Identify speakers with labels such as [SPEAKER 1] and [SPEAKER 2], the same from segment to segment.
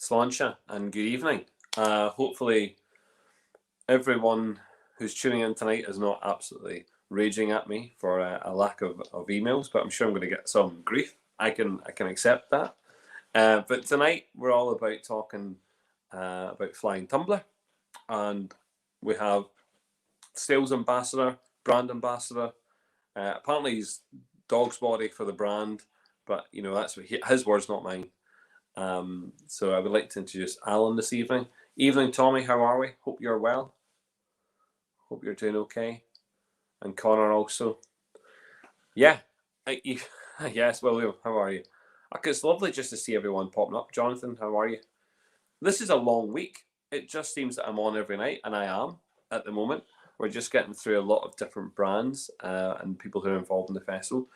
[SPEAKER 1] Sláinte and good evening. Hopefully everyone who's tuning in tonight is not absolutely raging at me for a lack of emails, but I'm sure I'm going to get some grief. I can accept that. But tonight we're all about talking about Flying Tumbler, and we have sales ambassador, brand ambassador. Apparently he's dog's body for the brand, but you know that's what his words, not mine. So I would like to introduce Alan this evening. Evening, Tommy. How are we? Hope you're well. Hope you're doing okay. And Connor also. Yeah. Yes, William. How are you? It's lovely just to see everyone popping up. Jonathan, how are you? This is a long week. It just seems that I'm on every night, and I am at the moment. We're just getting through a lot of different brands and people who are involved in the festival.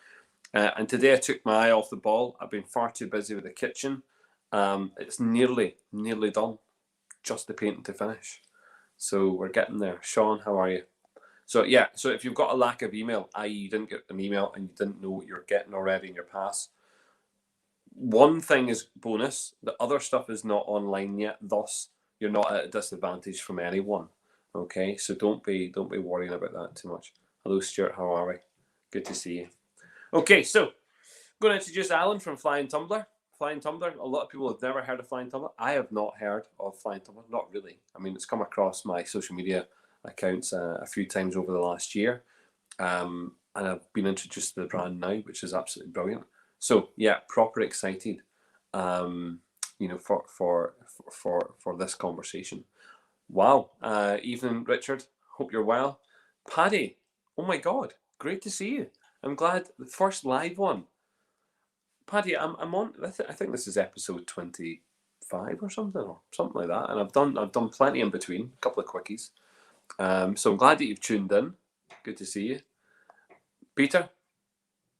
[SPEAKER 1] And today I took my eye off the ball. I've been far too busy with the kitchen. It's nearly done. Just the painting to finish. So we're getting there. Sean, how are you? So yeah, so if you've got a lack of email, i.e. you didn't get an email and you didn't know what you're getting already in your pass, one thing is bonus. The other stuff is not online yet. Thus, you're not at a disadvantage from anyone. Okay, so don't be worrying about that too much. Hello, Stuart. How are we? Good to see you. Okay, so I'm going to introduce Alan from Flying Tumbler. Flying Tumbler. A lot of people have never heard of Flying Tumbler. I have not heard of Flying Tumbler. Not really. I mean, it's come across my social media accounts a few times over the last year, and I've been introduced to the brand now, which is absolutely brilliant. So yeah, proper excited. You know, for this conversation. Wow. Evening, Richard. Hope you're well. Paddy. Oh my God. Great to see you. I'm glad. The first live one. Paddy, I'm on. I think this is episode 25 or something like that. And I've done plenty in between. A couple of quickies. So I'm glad that you've tuned in. Good to see you. Peter.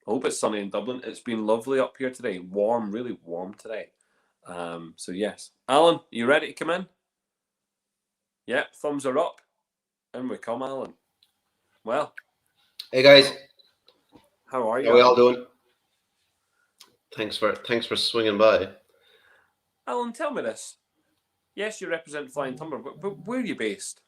[SPEAKER 1] I hope it's sunny in Dublin. It's been lovely up here today. Warm, really warm today. So yes. Alan, you ready to come in? Yeah, thumbs are up. In we come, Alan. Well.
[SPEAKER 2] Hey guys.
[SPEAKER 1] How are you?
[SPEAKER 2] How are we all doing? Thanks for swinging by.
[SPEAKER 1] Alan, tell me this. Yes, you represent Flying Tumbler, but where are you based?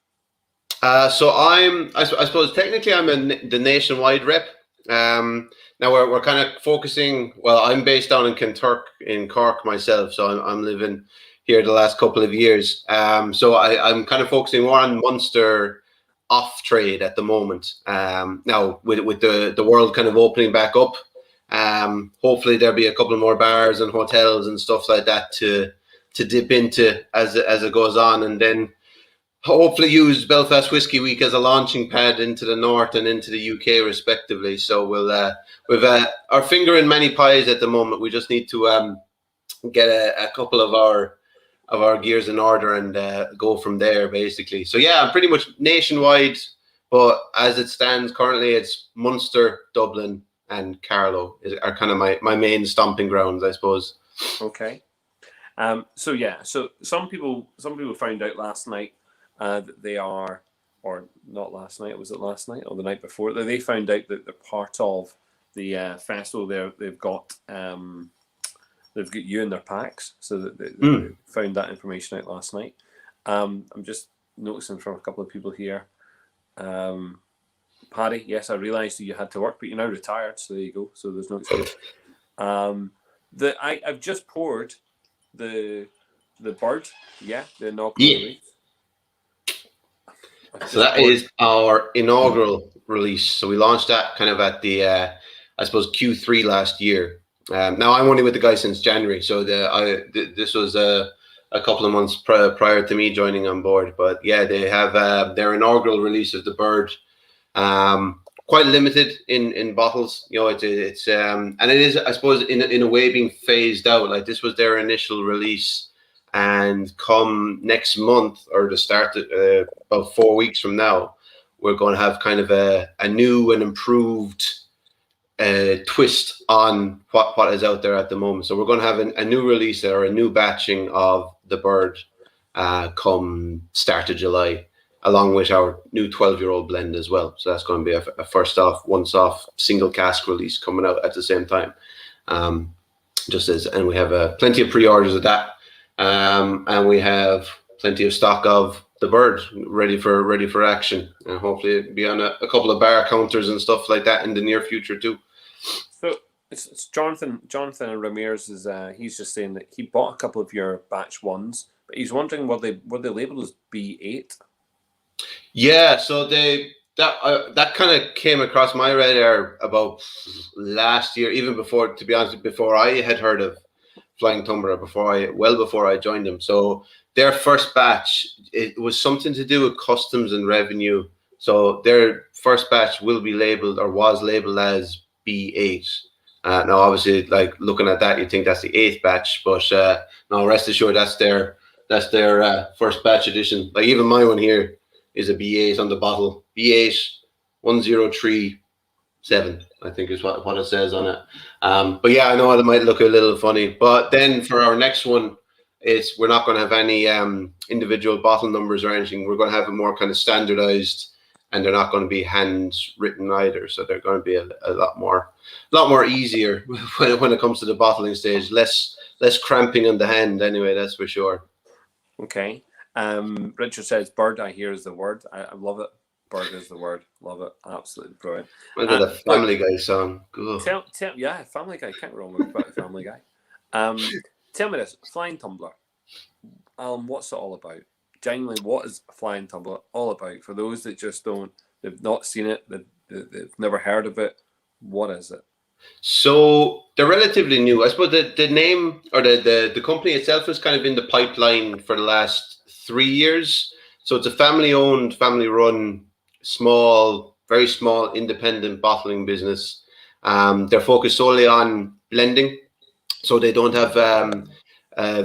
[SPEAKER 2] So I suppose technically I'm the nationwide rep. Now we're kind of focusing. Well, I'm based down in Kinturk in Cork myself, so I'm living here the last couple of years. So I'm kind of focusing more on Munster off trade at the moment. Now with the world kind of opening back up, hopefully there'll be a couple more bars and hotels and stuff like that to dip into as it goes on, and then hopefully use Belfast Whisky Week as a launching pad into the north and into the UK respectively. So we've our finger in many pies at the moment. We just need to get a couple of our gears in order and go from there basically. So yeah, I'm pretty much nationwide, but as it stands currently, it's Munster, Dublin, and Carlow are kind of my main stomping grounds, I suppose.
[SPEAKER 1] Okay. So yeah, so some people found out last night that they are, or not last night, was it last night or the night before? They found out that they're part of the festival. They've got you in their packs, so that they found that information out last night. I'm just noticing from a couple of people here. Paddy, yes, I realised that you had to work, but you're now retired, so there you go. So there's no excuse. I've just poured the bird, the inaugural release.
[SPEAKER 2] So that is our inaugural release. So we launched that kind of at the I suppose Q3 last year. Now I'm only with the guys since January, so this was a couple of months prior to me joining on board. But yeah, they have their inaugural release of the bird. Quite limited in bottles, you know. It's and it is, I suppose, in a way being phased out. Like this was their initial release, and come next month or the start about 4 weeks from now, we're going to have kind of a new and improved twist on what is out there at the moment. So we're going to have a new release or a new batching of the bird come start of July, along with our new 12-year-old blend as well. So that's going to be a first off, once off single cask release coming out at the same time. And we have plenty of pre-orders of that. and we have plenty of stock of the bird ready for action, and hopefully it'll be on a couple of bar counters and stuff like that in the near future too.
[SPEAKER 1] So it's Jonathan Ramirez is he's just saying that he bought a couple of your batch ones, but he's wondering were they labeled as B8?
[SPEAKER 2] Yeah, so that kind of came across my radar about last year, even before, to be honest, before I had heard of Flying Tumbler, before I joined them. So their first batch, it was something to do with customs and revenue. So their first batch will be labeled, or was labeled, as B8. Now, obviously, like looking at that, you think that's the 8th batch, but no, rest assured, that's their first batch edition. Like even my one here is a B8 on the bottle. B8 1037, I think is what it says on it. But yeah, I know it might look a little funny. But then for our next one, we're not going to have any individual bottle numbers or anything. We're going to have it more kind of standardized, and they're not going to be handwritten either. So they're going to be a lot more easier when it comes to the bottling stage. Less cramping on the hand, anyway. That's for sure.
[SPEAKER 1] Okay. Richard says, "Bird, I hear is the word." I love it. Bird is the word. Love it. Absolutely brilliant.
[SPEAKER 2] Look at the Family Guy song.
[SPEAKER 1] Yeah, Family Guy. Can't go wrong with a Family Guy. Tell me this, Flying Tumbler. What's it all about? Genuinely, what is Flying Tumbler all about? For those that just they've not seen it, they've never heard of it. What is it?
[SPEAKER 2] So they're relatively new. I suppose the name, or the company itself, is kind of in the pipeline for the last 3 years. So it's a family-owned, family-run, very small independent bottling business. They're focused solely on blending, so they don't have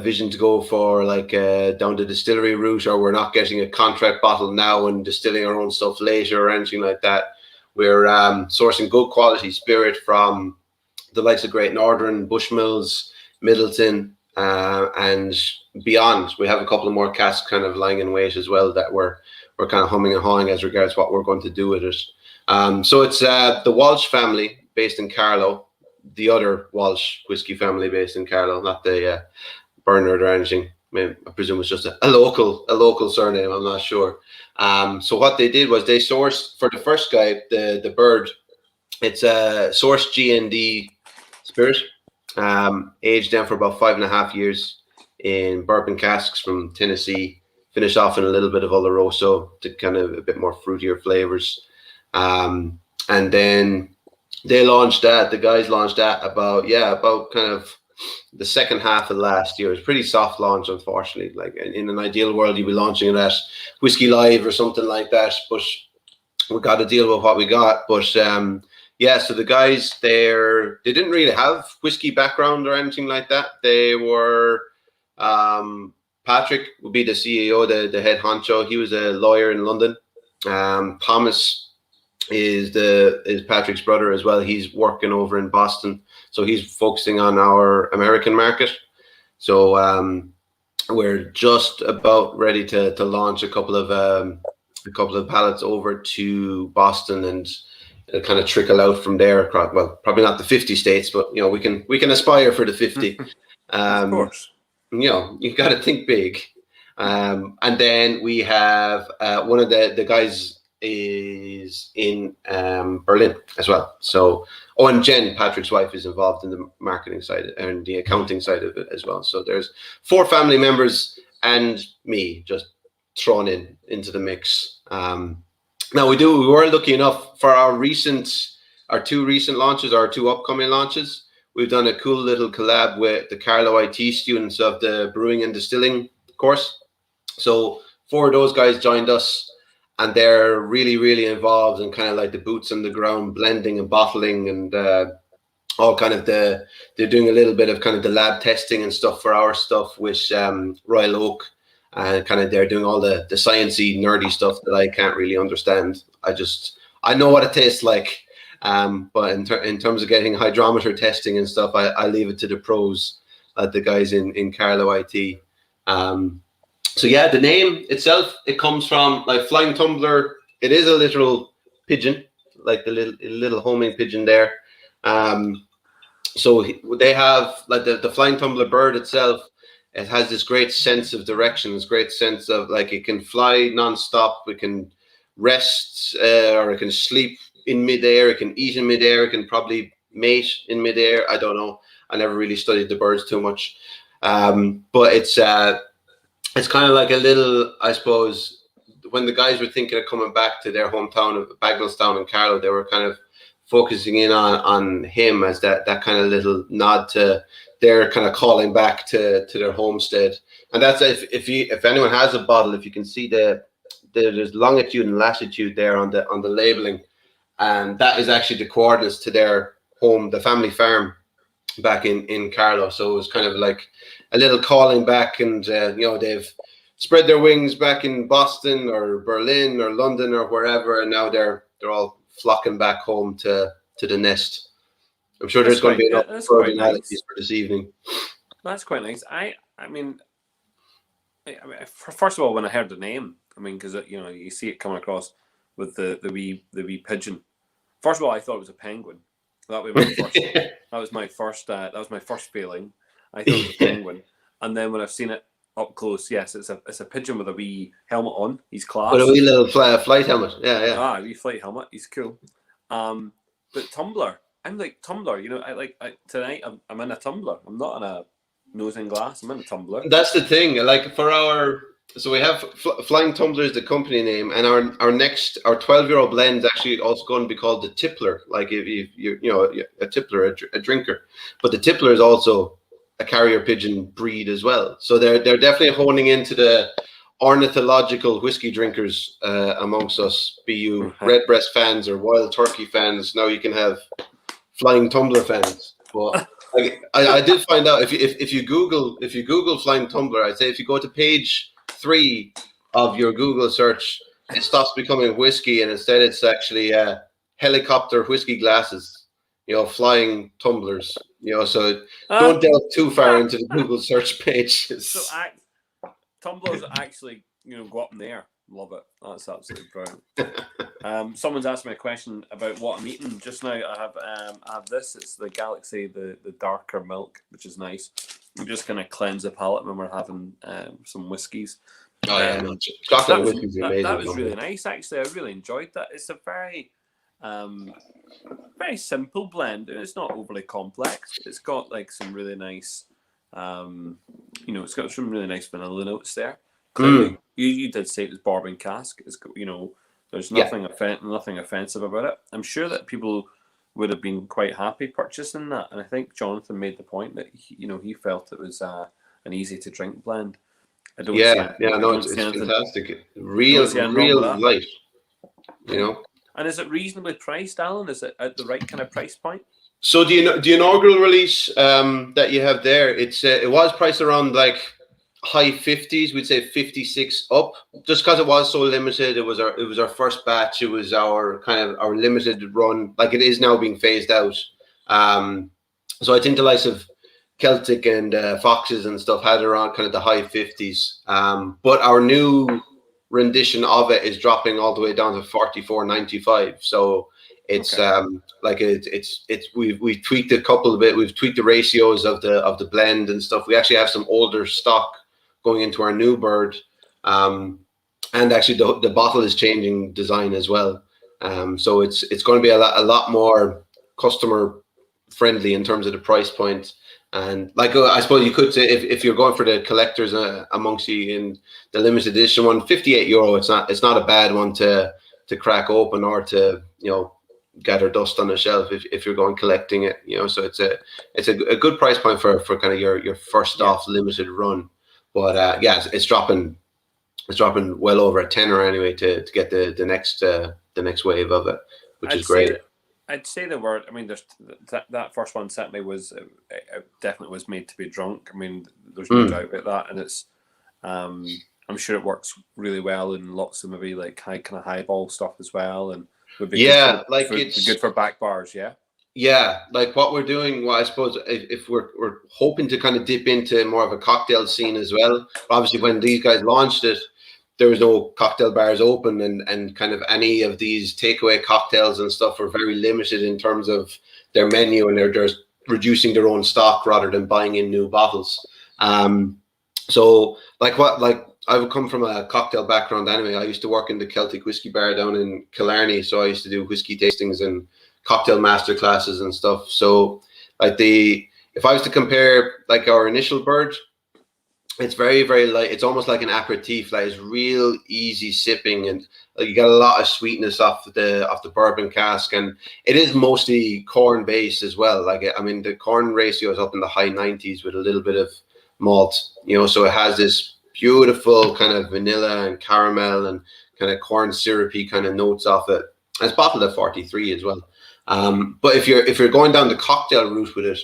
[SPEAKER 2] vision to go for like down the distillery route, or we're not getting a contract bottle now and distilling our own stuff later or anything like that. We're sourcing good quality spirit from the likes of Great Northern, Bushmills, Middleton, and beyond. We have a couple of more casks kind of lying in wait as well that we're kind of humming and hawing as regards what we're going to do with it. So it's the Walsh family based in Carlow, the other Walsh whiskey family based in Carlow, not the Bernard or anything. I presume it's just a local surname. I'm not sure. So what they did was they sourced, for the first guy, the bird. It's a sourced GND spirit, aged down for about 5.5 years in bourbon casks from Tennessee. Finished off in a little bit of Oloroso to kind of a bit more fruitier flavors. And then they launched that. The guys launched that about kind of the second half of last year. It was a pretty soft launch, unfortunately. Like in an ideal world, you'd be launching it at Whiskey Live or something like that. But we got to deal with what we got. But so the guys there, they didn't really have whiskey background or anything like that. They were Patrick would be the CEO, the head honcho. He was a lawyer in London. Thomas is Patrick's brother as well. He's working over in Boston, so he's focusing on our American market. So we're just about ready to launch a couple of pallets over to Boston, and it'll kind of trickle out from there. Well, probably not the 50 states, but we can aspire for the 50.
[SPEAKER 1] Of course.
[SPEAKER 2] You got to think big. And then we have one of the guys is in Berlin as well. So, and Jen, Patrick's wife, is involved in the marketing side and the accounting side of it as well. So there's 4 family members and me just thrown into the mix. Now we were lucky enough for our 2 recent launches, our 2 upcoming launches. We've done a cool little collab with the Carlow IT students of the brewing and distilling course. So 4 of those guys joined us, and they're really, really involved in kind of like the boots on the ground, blending and bottling, and all kind of they're doing a little bit of kind of the lab testing and stuff for our stuff with Royal Oak, and kind of they're doing all the sciencey, nerdy stuff that I can't really understand. I know what it tastes like. But in terms of getting hydrometer testing and stuff, I leave it to the pros, the guys in Carlow IT. So yeah, the name itself, it comes from like Flying Tumbler. It is a literal pigeon, like the little homing pigeon there. So they have like the Flying Tumbler bird itself it has this great sense of direction, this great sense of like it can fly non-stop, it can rest or it can sleep in midair, it can eat in midair, it can probably mate in midair. I don't know. I never really studied the birds too much. But it's kind of like a little, I suppose, when the guys were thinking of coming back to their hometown of Bagnallstown and Carlow, they were kind of focusing in on him as that kind of little nod to their kind of calling back to their homestead. And that's if anyone has a bottle, if you can see there's longitude and latitude there on the labeling, and that is actually the coordinates to their home, the family farm back in Carlow. So it was kind of like a little calling back, and they've spread their wings back in Boston or Berlin or London or wherever, and now they're all flocking back home to the nest. I'm sure there's going to be enough personalities for this evening.
[SPEAKER 1] That's quite nice. I mean, first of all, when I heard the name, I mean, because you see it coming across with the wee pigeon. First of all, I thought it was a penguin. That was my first. That was my first feeling. I thought it was a penguin, and then when I've seen it up close, yes, it's a pigeon with a wee helmet on. He's class.
[SPEAKER 2] With a wee little flight helmet. Yeah.
[SPEAKER 1] Ah, a wee flight helmet. He's cool. But tumbler, I'm like tumbler. Tonight I'm in a tumbler. I'm not in a nose in glass. I'm in a tumbler.
[SPEAKER 2] That's the thing. Like so we have Flying Tumbler is the company name, and our 12-year-old blend is actually also going to be called the Tippler. Like if you a tippler, a drinker, but the Tippler is also a carrier pigeon breed as well. So they're definitely honing into the ornithological whiskey drinkers amongst us. Be you redbreast fans or wild turkey fans, now you can have Flying Tumbler fans. But I did find out if you Google Flying Tumbler, I'd say if you go to page 3 of your Google search, it stops becoming whiskey, and instead it's actually helicopter whiskey glasses, flying tumblers, so don't delve too far into the Google search page.
[SPEAKER 1] So tumblers actually, go up in the air. Love it. That's absolutely brilliant. Someone's asked me a question about what I'm eating just now. I have this. It's the Galaxy, the darker milk, which is nice. I'm just going to cleanse the palate when we're having some whiskies.
[SPEAKER 2] Oh yeah, chocolate whiskies are amazing.
[SPEAKER 1] That was really nice. Actually, I really enjoyed that. It's a very simple blend. It's not overly complex. It's got like some really nice, it's got some really nice vanilla notes there. Clearly, you did say it was bourbon cask. It's got, there's nothing nothing offensive about it. I'm sure that people would have been quite happy purchasing that, and I think Jonathan made the point that he felt it was an easy to drink blend.
[SPEAKER 2] It's fantastic. Real light.
[SPEAKER 1] And is it reasonably priced, Alan? Is it at the right kind of price point?
[SPEAKER 2] So the inaugural release that you have there, it was priced around like high 50s. We'd say 56 up, just because it was so limited. It was our first batch. It was our limited run. Like it is now being phased out. So I think the likes of Celtic and Foxes and stuff had around kind of the high 50s. But our new rendition of it is dropping all the way down to 44.95. So it's we've tweaked a couple of it. We've tweaked the ratios of the blend and stuff. We actually have some older stock going into our new bird, and actually the bottle is changing design as well. So it's going to be a lot more customer friendly in terms of the price point. And like I suppose you could say if you're going for the collectors amongst you in the limited edition one, €58. It's not a bad one to crack open or to gather dust on the shelf if you're going collecting it. So it's a good price point for kind of your first off limited run. But it's dropping well over a tenner anyway to get the next wave of it, which is great.
[SPEAKER 1] I'd say the word. I mean, there's that first one certainly was definitely was made to be drunk. I mean, there's no doubt about that, and it's. I'm sure it works really well in lots of maybe like highball stuff as well, and would be good for back bars.
[SPEAKER 2] Yeah, like what we're doing. Well, I suppose if we're hoping to kind of dip into more of a cocktail scene as well. Obviously, when these guys launched it, there was no cocktail bars open, and kind of any of these takeaway cocktails and stuff were very limited in terms of their menu, and they're just reducing their own stock rather than buying in new bottles. So like I would come from a cocktail background anyway. I used to work in the Celtic whiskey bar down in Killarney, so I used to do whiskey tastings and cocktail master classes and stuff. So like if I was to compare like our initial bird, it's very, very light. It's almost like an aperitif. Like it's real easy sipping, and like, you get a lot of sweetness off the bourbon cask, and it is mostly corn based as well. Like I mean, the corn ratio is up in the high 90s with a little bit of malt. So it has this beautiful kind of vanilla and caramel and kind of corn syrupy kind of notes off it. And it's bottled at 43 as well. But if you're going down the cocktail route with it,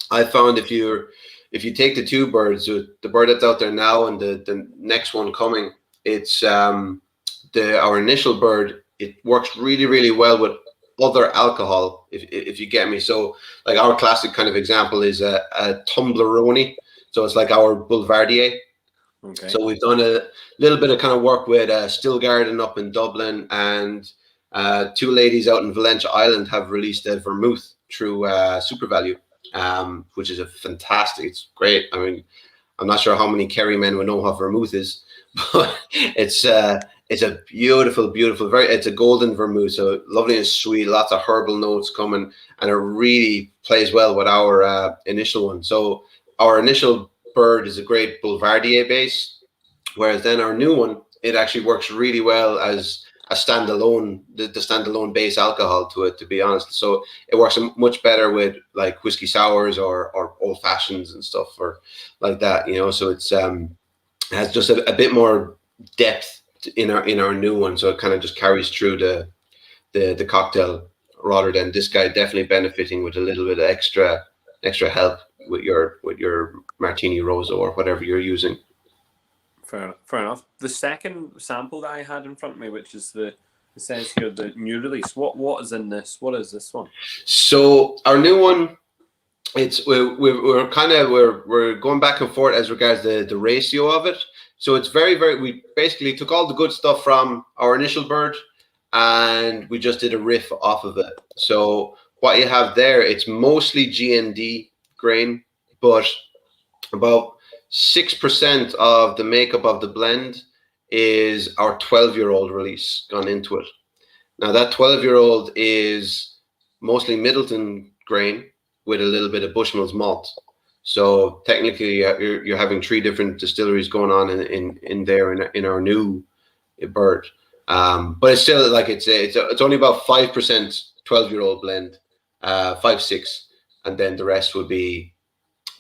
[SPEAKER 2] I found if you take the two birds, the bird that's out there now and the next one coming, it's our initial bird. It works really, really well with other alcohol, if you get me. So like our classic kind of example is a Tumbleroni. So it's like our Boulevardier.
[SPEAKER 1] Okay.
[SPEAKER 2] So we've done a little bit of kind of work with Stillgarden up in Dublin, and two ladies out in Valentia Island have released a vermouth through SuperValue, which is it's great. I mean, I'm not sure how many Kerry men would know what vermouth is, but it's a beautiful, beautiful, it's a golden vermouth, so lovely and sweet, lots of herbal notes coming, and it really plays well with our initial one. So our initial bird is a great Boulevardier base, whereas then our new one, it actually works really well as a standalone, the standalone base alcohol to it, to be honest. So it works much better with like whiskey sours or old fashions and stuff or like that, So it's has just a bit more depth in our new one. So it kind of just carries through the cocktail, rather than this guy definitely benefiting with a little bit of extra help with your Martini Rosso or whatever you're using.
[SPEAKER 1] Fair enough. The second sample that I had in front of me, which is it says here the new release. What is in this? What is this one?
[SPEAKER 2] So our new one, we're going back and forth as regards the ratio of it. So it's very, very. We basically took all the good stuff from our initial bird, and we just did a riff off of it. So what you have there, it's mostly GND grain, but about 6% of the makeup of the blend is our 12-year-old release gone into it. Now that 12-year-old is mostly Middleton grain with a little bit of Bushmills malt. So technically you're having three different distilleries going on in there in our new bird. But it's still like it's only about 5% 12-year-old blend, 5-6, and then the rest would be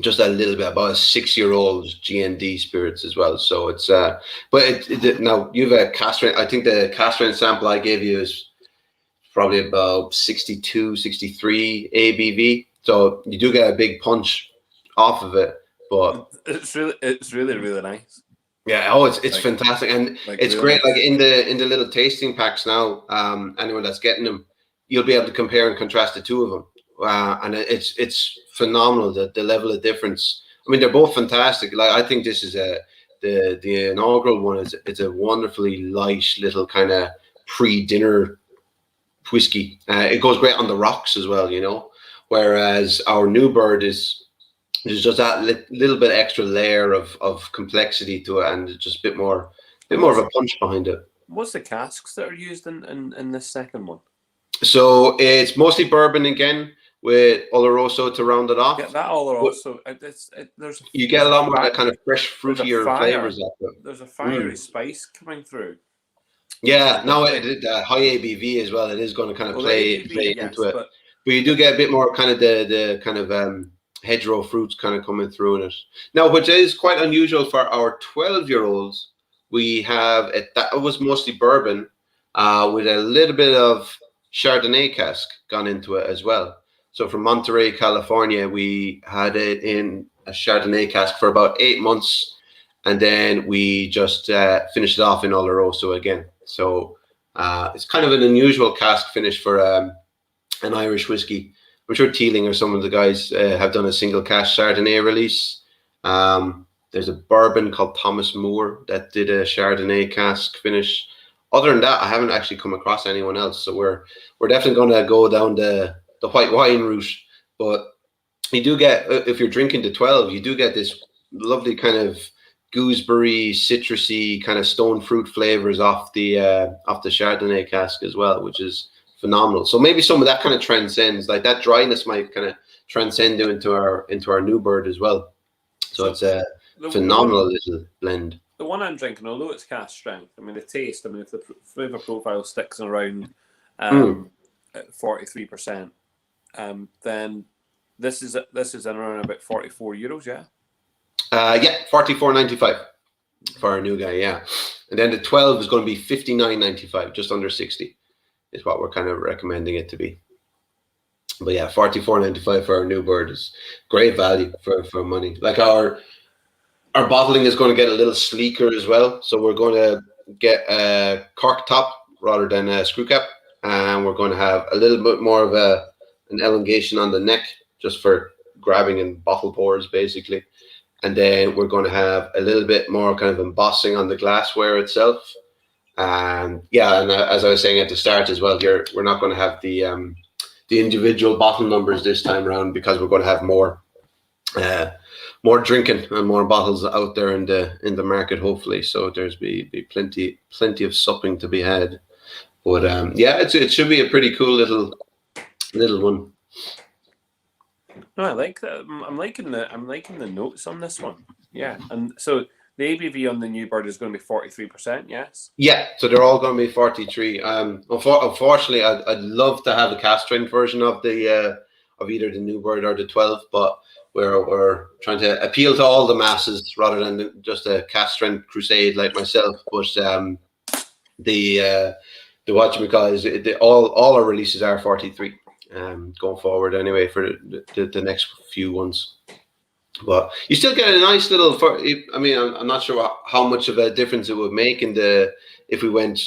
[SPEAKER 2] just a little bit about a 6-year-old GND spirits as well. So it's but now you have a cask strength. I think the cask strength sample I gave you is probably about 62, 63 ABV. So you do get a big punch off of it, but
[SPEAKER 1] it's really, really nice.
[SPEAKER 2] Yeah, it's fantastic, and it's really great. Nice. Like in the little tasting packs now, anyone that's getting them, you'll be able to compare and contrast the two of them. And it's phenomenal, the level of difference. I mean, they're both fantastic. Like I think this is the inaugural one it's a wonderfully light little kind of pre-dinner whiskey. It goes great on the rocks as well, Whereas our new bird is just that little bit extra layer of complexity to it, and just a bit more of a punch behind it.
[SPEAKER 1] What's the casks that are used in this second one?
[SPEAKER 2] So it's mostly bourbon again, with Oloroso to round it off.
[SPEAKER 1] Yeah, that Oloroso.
[SPEAKER 2] You get a lot more of that kind of fresh, fruitier flavors of it.
[SPEAKER 1] There's a fiery spice coming through.
[SPEAKER 2] Yeah, now the high ABV as well. It is going to kind of play into it, but you do get a bit more kind of the kind of hedgerow fruits kind of coming through in it. Now, which is quite unusual for our 12-year-olds, we have that was mostly bourbon with a little bit of Chardonnay cask gone into it as well. So from Monterey, California, we had it in a Chardonnay cask for about 8 months, and then we just finished it off in Oloroso again. So it's kind of an unusual cask finish for an Irish whiskey. I'm sure Teeling or some of the guys have done a single cask Chardonnay release. There's a bourbon called Thomas Moore that did a Chardonnay cask finish. Other than that, I haven't actually come across anyone else. So we're definitely going to go down the white wine route. But you do get, if you're drinking the 12, you do get this lovely kind of gooseberry, citrusy, kind of stone fruit flavors off the Chardonnay cask as well, which is phenomenal. So maybe some of that kind of transcends, like that dryness might kind of transcend into our new bird as well. So it's a phenomenal little blend.
[SPEAKER 1] The one I'm drinking, although it's cask strength, I mean the taste. I mean if the flavor profile sticks around at 43%, then this is around about €44. Yeah.
[SPEAKER 2] Yeah, 44.95 for our new guy. Yeah, and then the 12 is going to be 59.95, just under 60, is what we're kind of recommending it to be. But yeah, 44.95 for our new bird is great value for money. Like our bottling is going to get a little sleeker as well. So we're going to get a cork top rather than a screw cap. And we're going to have a little bit more of an elongation on the neck just for grabbing and bottle pours, basically. And then we're going to have a little bit more kind of embossing on the glassware itself. And yeah, and as I was saying at the start as well, we're not going to have the individual bottle numbers this time around because we're going to have more drinking and more bottles out there in the market, hopefully. So there's be plenty of supping to be had. But yeah, it should be a pretty cool little one.
[SPEAKER 1] No, I like that. I'm liking the notes on this one. Yeah, and so the ABV on the new bird is going to be 43%. Yes.
[SPEAKER 2] Yeah, so they're all going to be 43. Unfortunately, I'd love to have a cask strength version of the of either the new bird or the 12, but we're trying to appeal to all the masses rather than just a cask strength crusade like myself. But the whatchamacallit is all our releases are 43. Going forward anyway for the next few ones, but you still get a nice little. I mean, I'm not sure how much of a difference it would make if we went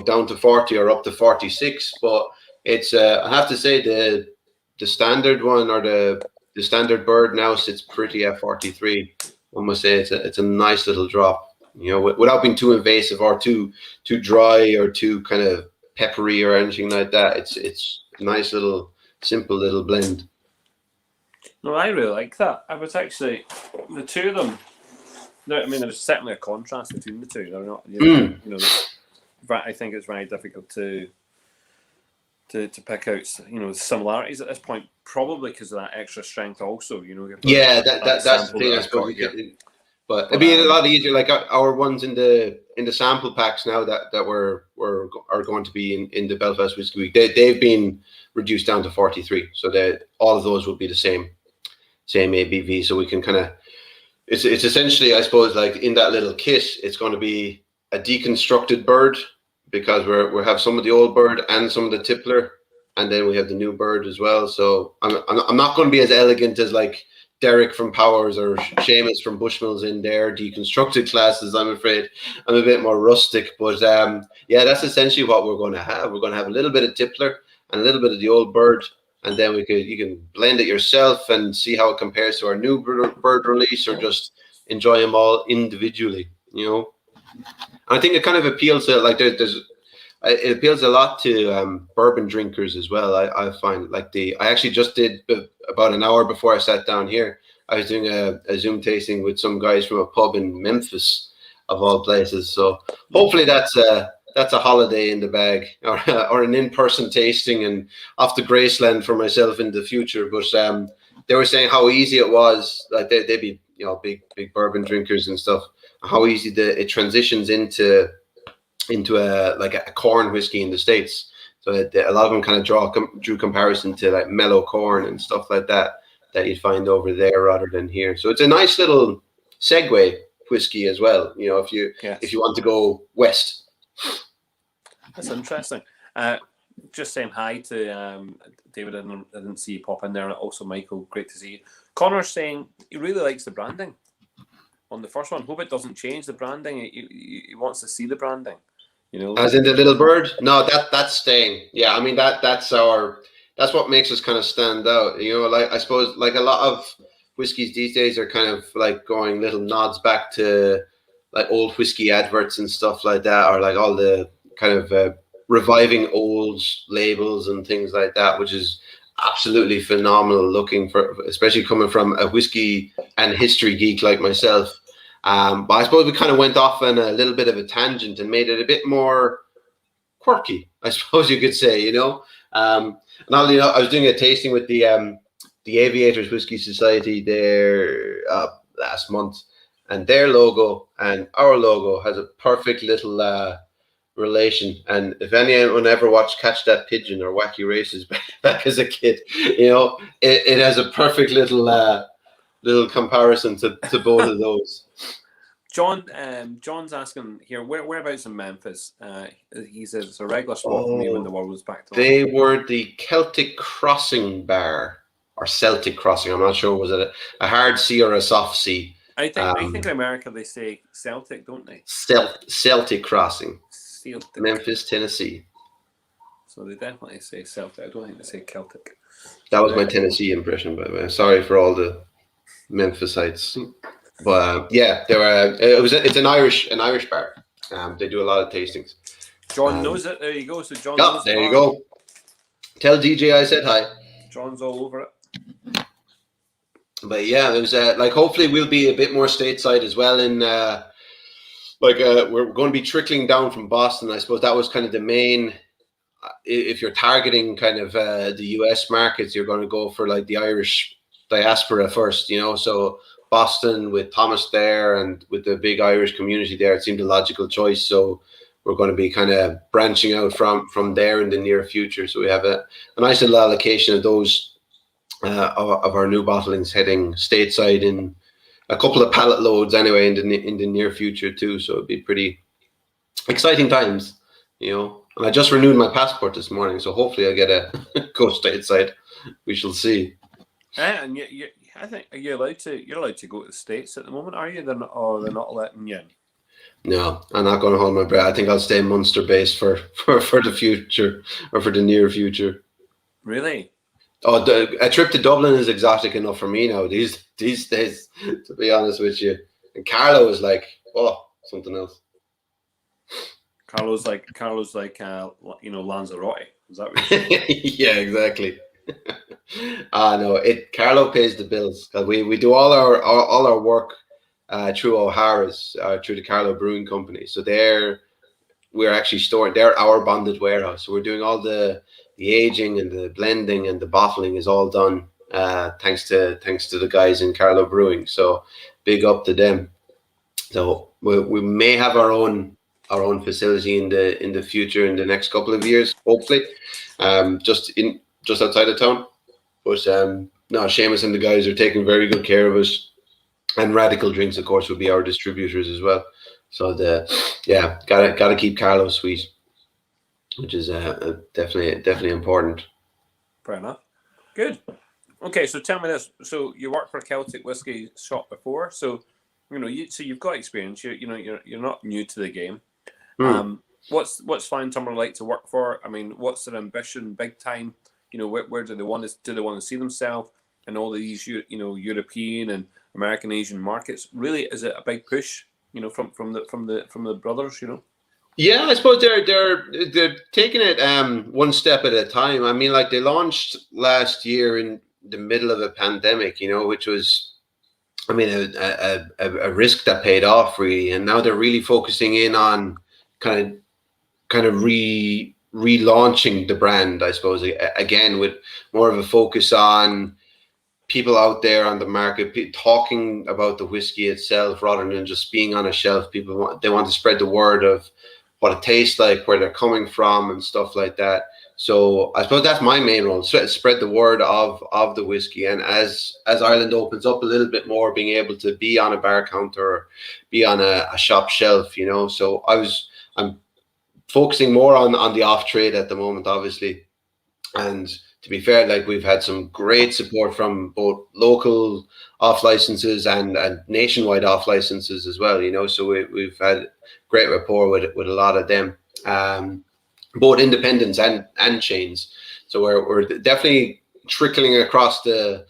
[SPEAKER 2] down to 40 or up to 46. But it's I have to say the standard one or the standard bird now sits pretty at 43. I must say it's a nice little drop. Without being too invasive or too dry or too kind of peppery or anything like that. It's nice little simple little blend.
[SPEAKER 1] No, I really like that. I was actually the two of them. I mean, there's certainly a contrast between the two. They're not, I think it's very difficult to pick out, similarities at this point. Probably because of that extra strength, also.
[SPEAKER 2] Yeah, that's the thing. I suppose. But it'd be a lot easier. Like our ones in the sample packs now that are going to be in the Belfast Whisky Week. They've been reduced down to 43, so that all of those will be the same ABV. So we can kind of it's essentially, I suppose, like in that little kit, it's going to be a deconstructed bird because we have some of the old bird and some of the tippler, and then we have the new bird as well. So I'm not going to be as elegant as like Derek from Powers or Seamus from Bushmills in their deconstructed classes. I'm afraid I'm a bit more rustic, but yeah, that's essentially what we're going to have. We're going to have a little bit of tippler and a little bit of the old bird, and then you can blend it yourself and see how it compares to our new bird release, or just enjoy them all individually. And I think it kind of appeals to it appeals a lot to bourbon drinkers as well. I find I actually just did about an hour before I sat down here. I was doing a Zoom tasting with some guys from a pub in Memphis, of all places. So hopefully that's a holiday in the bag, or an in-person tasting and off the Graceland for myself in the future. But they were saying how easy it was. Like they'd be big bourbon drinkers and stuff. How easy it transitions into a corn whiskey in the States. So a lot of them kind of drew comparison to like mellow corn and stuff like that you'd find over there rather than here. So it's a nice little segue whiskey as well. If you want to go west.
[SPEAKER 1] That's interesting. Just saying hi to David. I didn't see you pop in there, and also Michael. Great to see you. Connor's saying he really likes the branding on the first one. Hope it doesn't change the branding. He wants to see the branding.
[SPEAKER 2] As in the little bird? No, that's staying. Yeah, I mean that's what makes us kind of stand out. Like I suppose like a lot of whiskeys these days are kind of like going little nods back to like old whiskey adverts and stuff like that, or like all the kind of reviving old labels and things like that, which is absolutely phenomenal looking for, especially coming from a whiskey and history geek like myself. But I suppose we kind of went off on a little bit of a tangent and made it a bit more quirky, I suppose you could say, And I was doing a tasting with the Aviators Whiskey Society there last month, and their logo and our logo has a perfect little relation. And if anyone ever watched Catch That Pigeon or Wacky Races back as a kid, it has a perfect little comparison to both of those.
[SPEAKER 1] John's asking here, whereabouts in Memphis? He says it's a regular spot for me when the world was back to
[SPEAKER 2] They were the Celtic Crossing Bar, or Celtic Crossing. I'm not sure, was it a hard C or a soft C?
[SPEAKER 1] I think in America they say Celtic, don't they?
[SPEAKER 2] Celtic Crossing.
[SPEAKER 1] Celtic.
[SPEAKER 2] Memphis, Tennessee.
[SPEAKER 1] So they definitely say Celtic. I don't think they say Celtic.
[SPEAKER 2] That was my Tennessee impression, by the way. Sorry for all the Memphisites. But yeah, it's an Irish bar. They do a lot of tastings.
[SPEAKER 1] John knows it. There you go. So John.
[SPEAKER 2] Yeah, there you go. Tell DJ I said hi.
[SPEAKER 1] John's all over it.
[SPEAKER 2] But yeah, there's hopefully we'll be a bit more stateside as well. In we're going to be trickling down from Boston. I suppose that was kind of the main. If you're targeting kind of the US markets, you're going to go for like the Irish diaspora first. So Boston with Thomas there and with the big Irish community there, it seemed a logical choice. So we're going to be kind of branching out from there in the near future. So we have a nice little allocation of those of our new bottlings heading stateside in a couple of pallet loads anyway in the near future too. So it'd be pretty exciting times, And I just renewed my passport this morning, so hopefully I get a go stateside. We shall see.
[SPEAKER 1] And I think you're allowed to go to the States at the moment, are you? They're not letting you in. No,
[SPEAKER 2] I'm not going to hold my breath. I think I'll stay Munster based for the future, or for the near future.
[SPEAKER 1] Really?
[SPEAKER 2] Oh, a trip to Dublin is exotic enough for me now these days, to be honest with you. And Carlo is like, something else.
[SPEAKER 1] Carlo's like Lanzarote. Is that what you're saying?
[SPEAKER 2] Yeah, exactly. No, Carlo pays the bills. We do all our work through O'Hara's, through the Carlo Brewing Company. So we're actually storing. They're our bonded warehouse. So we're doing all the aging and the blending and the bottling is all done thanks to the guys in Carlo Brewing. So big up to them. So we may have our own facility in the future in the next couple of years, hopefully, just outside of town. But no, Seamus and the guys are taking very good care of us. And Radical Drinks, of course, will be our distributors as well. So gotta keep Carlo sweet, which is definitely important.
[SPEAKER 1] Fair enough. Good. Okay, so tell me this. So you worked for a Celtic whiskey shop before, so you've got experience. You're not new to the game. What's Flying Tumbler like to work for? I mean, what's their ambition, big time? Where do they want to see themselves in all these European and American, Asian markets? Really, is it a big push? From the brothers.
[SPEAKER 2] Yeah, I suppose they're taking it one step at a time. I mean, like they launched last year in the middle of a pandemic, which was, I mean, a risk that paid off really, and now they're really focusing in on kind of relaunching the brand, I suppose, again with more of a focus on people out there on the market talking about the whiskey itself rather than just being on a shelf. People want to spread the word of what it tastes like, where they're coming from, and stuff like that. So I suppose that's my main role: spread the word of the whiskey. And as Ireland opens up a little bit more, being able to be on a bar counter, or be on a shop shelf, So I'm focusing more on the off trade at the moment, obviously. And to be fair, like we've had some great support from both local off licenses and nationwide off licenses as well. So we've had great rapport with a lot of them, both independents and chains. So we're definitely trickling across the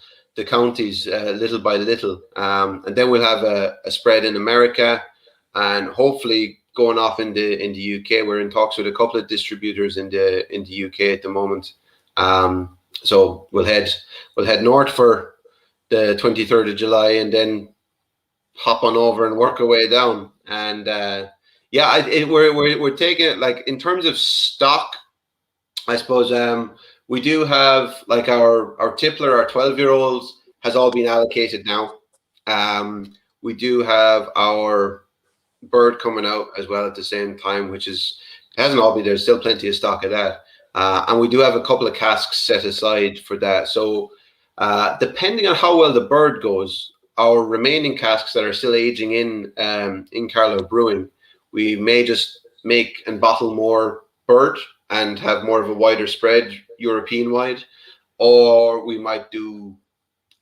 [SPEAKER 2] counties little by little, and then we'll have a spread in America, and hopefully going off in the UK. We're in talks with a couple of distributors in the UK at the moment. So we'll head north for the 23rd of July, and then hop on over and work our way down. And we're taking it like in terms of stock. I suppose we do have like our tippler, our 12-year-olds has all been allocated now. We do have our bird coming out as well at the same time, which is hasn't all been there's still plenty of stock of that. And we do have a couple of casks set aside for that. So depending on how well the bird goes, our remaining casks that are still aging in Carlow Brewing, we may just make and bottle more bird and have more of a wider spread, European wide, or we might do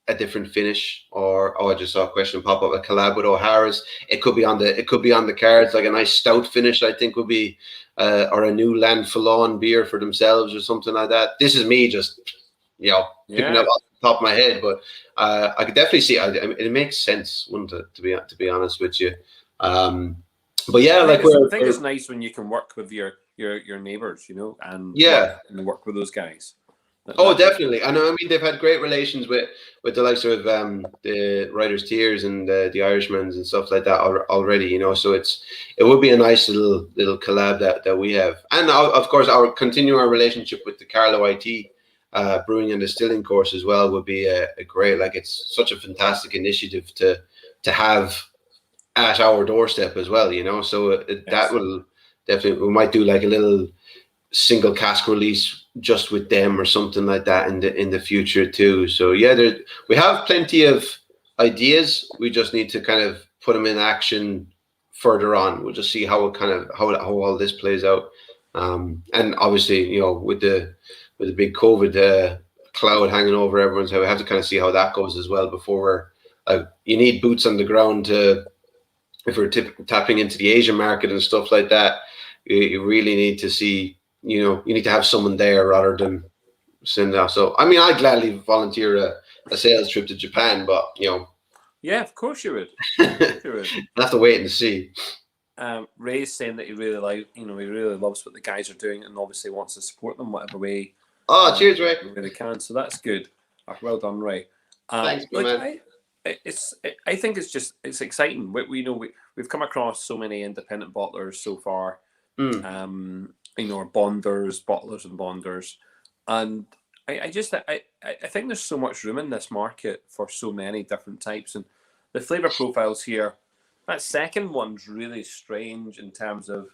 [SPEAKER 2] a different finish. Or I just saw a question pop up: a collab with O'Hara's. It could be on the cards, like a nice stout finish. I think would be, or a new Lanfalon beer for themselves or something like that. This is me just, picking up off the top of my head, but I could definitely see. It makes sense, wouldn't it? To be honest with you. But yeah, I
[SPEAKER 1] think it's nice when you can work with your neighbors, and work with those guys.
[SPEAKER 2] Definitely. I know. I mean, they've had great relations with the likes of the Writers' Tears and the Irishmans and stuff like that already. So it would be a nice little collab that we have, and of course, continue our relationship with the Carlow IT brewing and distilling course as well would be a great. Like, it's such a fantastic initiative to have at our doorstep as well, so that will definitely, we might do like a little single cask release just with them or something like that in the future too. So we have plenty of ideas. We just need to kind of put them in action further on. We'll just see how all this plays out. And obviously, with the big COVID cloud hanging over everyone's head, we have to kind of see how that goes as well before you need boots on the ground if we're tapping into the Asian market and stuff like that. You really need to see, you need to have someone there rather than send out. So, I mean, I'd gladly volunteer a sales trip to Japan, but,
[SPEAKER 1] Yeah, of course you would.
[SPEAKER 2] We'll have to wait and see.
[SPEAKER 1] Ray's saying that he really he really loves what the guys are doing and obviously wants to support them whatever way.
[SPEAKER 2] Cheers, Ray.
[SPEAKER 1] Where they can. So that's good. Well done, Ray.
[SPEAKER 2] Thanks, man.
[SPEAKER 1] I think it's exciting. We've come across so many independent bottlers so far. Or bottlers and bonders, and I think there's so much room in this market for so many different types, and the flavor profiles here. That second one's really strange in terms of,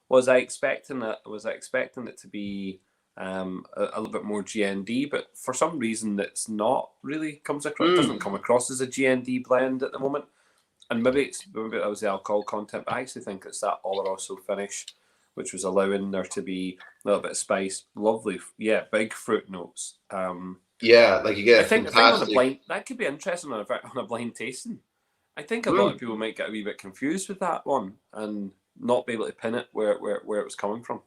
[SPEAKER 1] was I expecting it to be a little bit more GND, but for some reason it's not really doesn't come across as a GND blend at the moment. And maybe that was the alcohol content, but I actually think it's that Oloroso finish, which was allowing there to be a little bit of spice. Lovely, big fruit notes.
[SPEAKER 2] Like you get.
[SPEAKER 1] I think on a blind, that could be interesting on a blind tasting. I think a lot of people might get a wee bit confused with that one and not be able to pin it where it was coming from.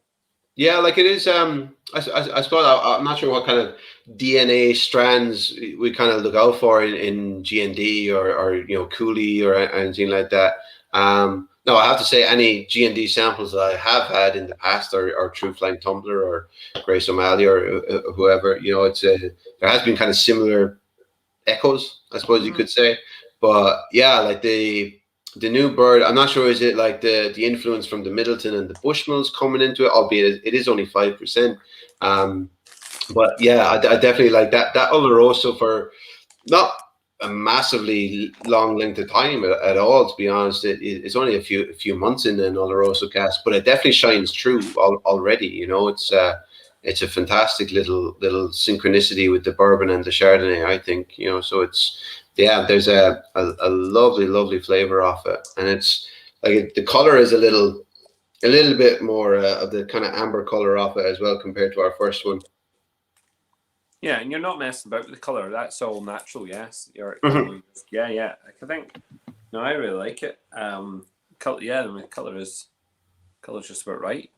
[SPEAKER 2] Yeah, like it is. I suppose I'm not sure what kind of DNA strands we kind of look out for in GND or Cooley or anything like that. No, I have to say any GND samples that I have had in the past are true Flying Tumbler or Grey Somalia or whoever. There has been kind of similar echoes, I suppose you could say. But yeah, like the new bird, I'm not sure, is it like the influence from the Middleton and the Bushmills coming into it, albeit it is only 5%. But yeah, I definitely like that Oloroso for not a massively long length of time at all, to be honest. It's only a few months in an Oloroso cast, but it definitely shines through already. It's a fantastic little synchronicity with the bourbon and the Chardonnay, I think. So it's. Yeah, there's a lovely flavor off it, and it's like the color is a little bit more of the kind of amber color off it as well compared to our first one.
[SPEAKER 1] Yeah, and you're not messing about with the color. That's all natural. Yes, I think. No, I really like it. Color. Yeah, I mean, color's just about right.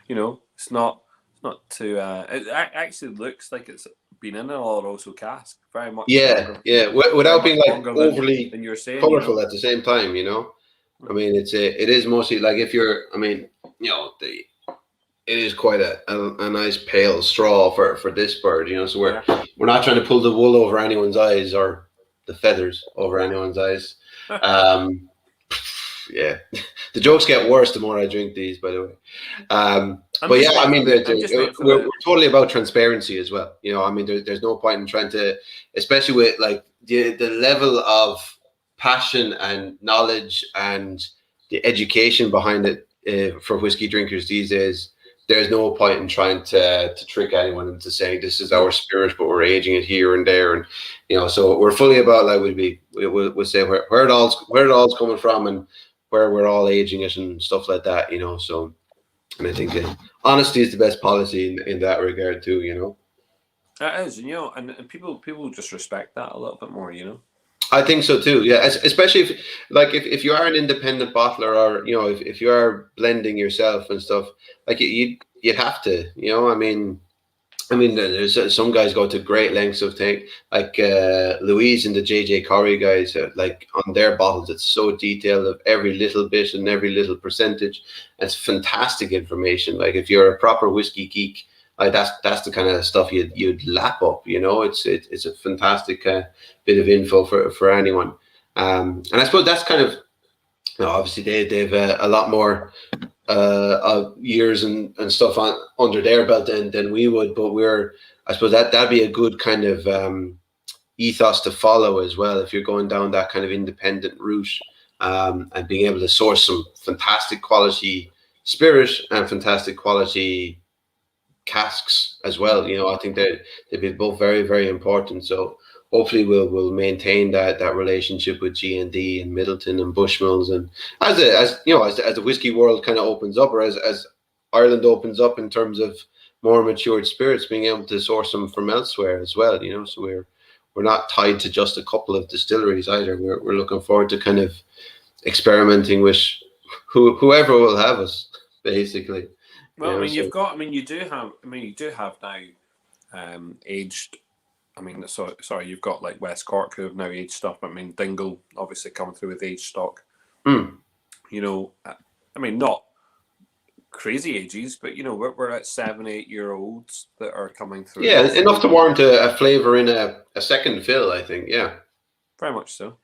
[SPEAKER 1] It's not too. It actually looks like it's been in an Oloroso cask very much.
[SPEAKER 2] Yeah, without being like overly
[SPEAKER 1] than you're saying,
[SPEAKER 2] colorful at the same time. I mean, it is mostly like if you're. I mean, it is quite a nice pale straw for this bird. So we're not trying to pull the wool over anyone's eyes or the feathers over anyone's eyes. Yeah, the jokes get worse the more I drink these, by the way. But yeah, I mean, we're totally about transparency as well. You know, I mean, there's no point in trying to, especially with like the level of passion and knowledge and the education behind it for whiskey drinkers these days. There's no point in trying to trick anyone into saying this is our spirit, but we're aging it here and there, and you know. So we're fully about like we'll say where it all's coming from and where we're all aging it and stuff like that, you know. So, and I think honesty is the best policy in that regard too, you know.
[SPEAKER 1] It is, you know, and people just respect that a little bit more, you know.
[SPEAKER 2] I think so too. Yeah, especially if you are an independent bottler, or you know, if you are blending yourself and stuff, like you'd have to, you know. I mean, there's some guys go to great lengths of thing, like Louise and the JJ Corey guys, like on their bottles, it's so detailed of every little bit and every little percentage. It's fantastic information. Like if you're a proper whiskey geek, like that's the kind of stuff you'd lap up. You know, it's a fantastic bit of info for anyone. And I suppose that's kind of, you know, obviously they've a lot more years and stuff under their belt than we would, but I suppose that'd be a good kind of ethos to follow as well if you're going down that kind of independent route, and being able to source some fantastic quality spirit and fantastic quality casks as well. You know, I think they'd be both very, very important. So hopefully we'll maintain that relationship with G&D and Middleton and Bushmills, and as the whiskey world kind of opens up, or as Ireland opens up in terms of more matured spirits, being able to source them from elsewhere as well. You know, so we're not tied to just a couple of distilleries either. We're looking forward to kind of experimenting with whoever will have us, basically.
[SPEAKER 1] Well, I mean, you do have now aged. I mean, sorry, you've got like West Cork who have now aged stuff. I mean, Dingle obviously coming through with aged stock.
[SPEAKER 2] Mm.
[SPEAKER 1] You know, I mean, not crazy ages, but you know, we're at 7-8 year olds that are coming through.
[SPEAKER 2] Yeah, enough to warrant a flavour in a second fill, I think. Yeah,
[SPEAKER 1] very much so.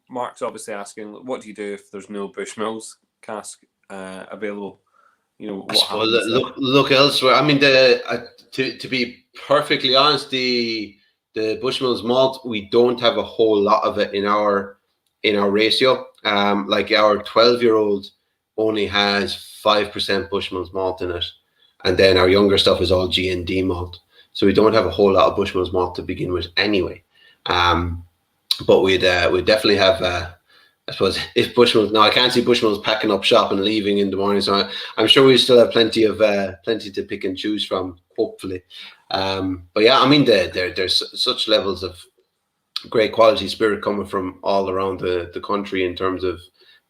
[SPEAKER 1] Mark's obviously asking, what do you do if there's no Bushmills cask available? You know, what happens?
[SPEAKER 2] Look elsewhere. I mean, to be perfectly honest, the Bushmills malt, we don't have a whole lot of it in our ratio. Like our 12-year-old only has 5% Bushmills malt in it, and then our younger stuff is all G&D malt. So we don't have a whole lot of Bushmills malt to begin with, anyway. But we'd definitely have. I suppose if Bushmills, no, I can't see Bushmills packing up shop and leaving in the morning. So I'm sure we still have plenty to pick and choose from, hopefully. But yeah, I mean, there's such levels of great quality spirit coming from all around the country in terms of